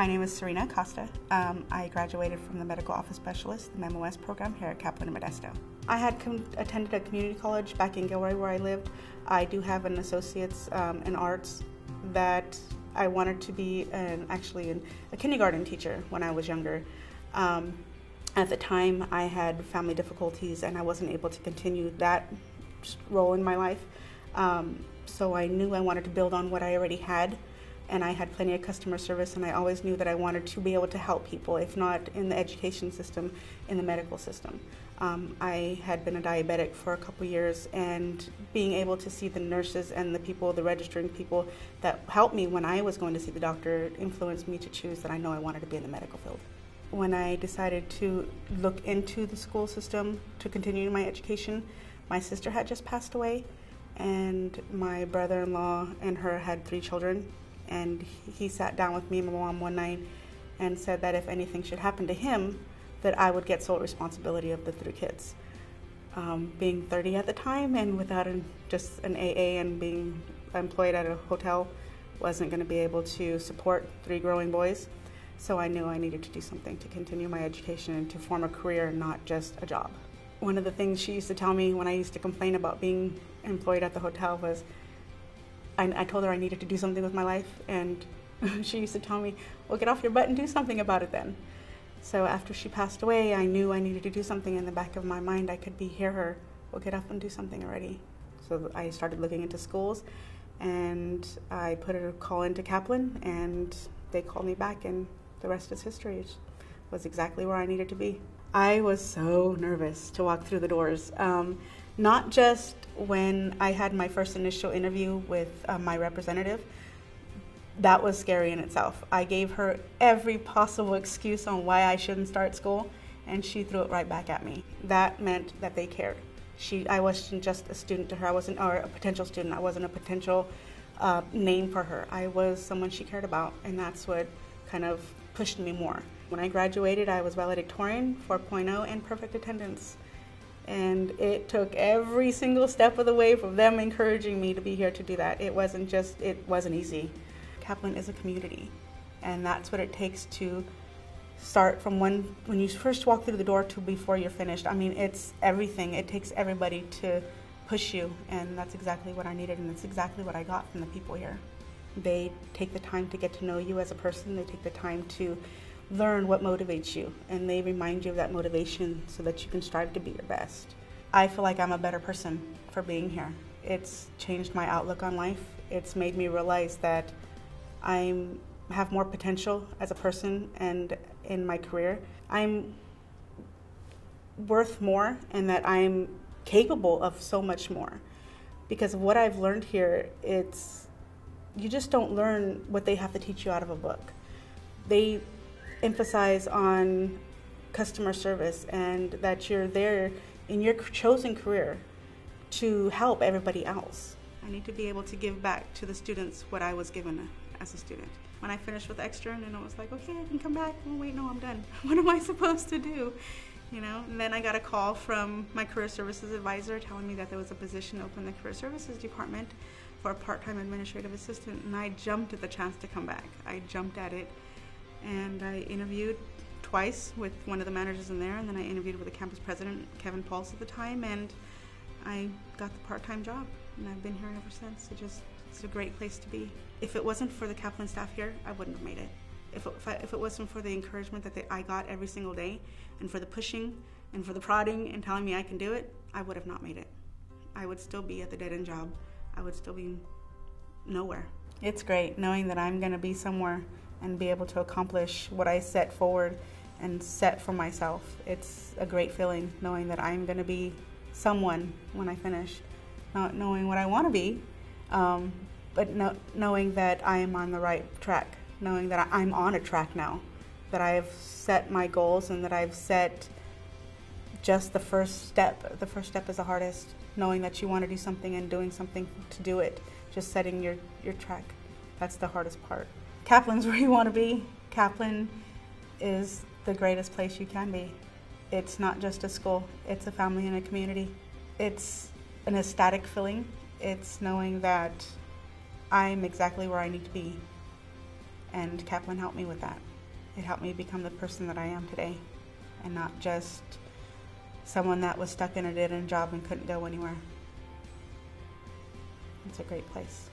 My name is Serina Costa. I graduated from the Medical Office Specialist, the MOS program here at Kaplan in Modesto. I had attended a community college back in Gilroy where I lived. I do have an associate's in arts that I wanted to be a kindergarten teacher when I was younger. At the time, I had family difficulties and I wasn't able to continue that role in my life. So I knew I wanted to build on what I already had, and I had plenty of customer service, and I always knew that I wanted to be able to help people, if not in the education system, in the medical system. I had been a diabetic for a couple years, and being able to see the nurses and the people, the registering people that helped me when I was going to see the doctor influenced me to choose that I know I wanted to be in the medical field. When I decided to look into the school system to continue my education, my sister had just passed away, and my brother-in-law and her had 3 children, and he sat down with me and my mom one night and said that if anything should happen to him, that I would get sole responsibility of the 3 kids. Being 30 at the time and without just an AA and being employed at a hotel, wasn't going to be able to support 3 growing boys. So I knew I needed to do something to continue my education and to form a career, not just a job. One of the things she used to tell me when I used to complain about being employed at the hotel was, I told her I needed to do something with my life, and she used to tell me, well, get off your butt and do something about it then. So after she passed away, I knew I needed to do something. In the back of my mind, I could hear her, well, get up and do something already. So I started looking into schools, and I put a call into Kaplan, and they called me back, and the rest is history. It was exactly where I needed to be. I was so nervous to walk through the doors. Not just when I had my first initial interview with my representative. That was scary in itself. I gave her every possible excuse on why I shouldn't start school, and she threw it right back at me. That meant that they cared. I wasn't just a student to her, or a potential student. I wasn't a potential name for her. I was someone she cared about, and that's what kind of pushed me more. When I graduated, I was valedictorian, 4.0, and perfect attendance. And it took every single step of the way from them encouraging me to be here to do that. It wasn't easy. Kaplan is a community, and that's what it takes to start from when you first walk through the door to before you're finished. I mean, it's everything. It takes everybody to push you, and that's exactly what I needed, and that's exactly what I got from the people here. They take the time to get to know you as a person. They take the time to learn what motivates you, and they remind you of that motivation so that you can strive to be your best. I feel like I'm a better person for being here. It's changed my outlook on life. It's made me realize that I have more potential as a person and in my career. I'm worth more, and that I'm capable of so much more. Because of what I've learned here, you just don't learn what they have to teach you out of a book. They emphasize on customer service, and that you're there in your chosen career to help everybody else. I need to be able to give back to the students what I was given as a student. When I finished with extern, and I was like, okay, I can come back. Oh wait, no, I'm done. What am I supposed to do? And then I got a call from my career services advisor telling me that there was a position open in the career services department for a part-time administrative assistant, and I jumped at the chance to come back. I jumped at it, and I interviewed twice with one of the managers in there, and then I interviewed with the campus president, Kevin Pauls, at the time, and I got the part-time job, and I've been here ever since. It's a great place to be. If it wasn't for the Kaplan staff here, I wouldn't have made it. If it wasn't for the encouragement that I got every single day, and for the pushing, and for the prodding, and telling me I can do it, I would have not made it. I would still be at the dead-end job. I would still be nowhere. It's great knowing that I'm going to be somewhere and be able to accomplish what I set forward and set for myself. It's a great feeling knowing that I'm going to be someone when I finish. Not knowing what I want to be, but knowing that I am on the right track, knowing that I'm on a track now, that I have set my goals, and that I've set just the first step. The first step is the hardest, knowing that you want to do something and doing something to do it, just setting your track. That's the hardest part. Kaplan's where you want to be. Kaplan is the greatest place you can be. It's not just a school, it's a family and a community. It's an ecstatic feeling. It's knowing that I'm exactly where I need to be. And Kaplan helped me with that. It helped me become the person that I am today, and not just someone that was stuck in a dead-end job and couldn't go anywhere. It's a great place.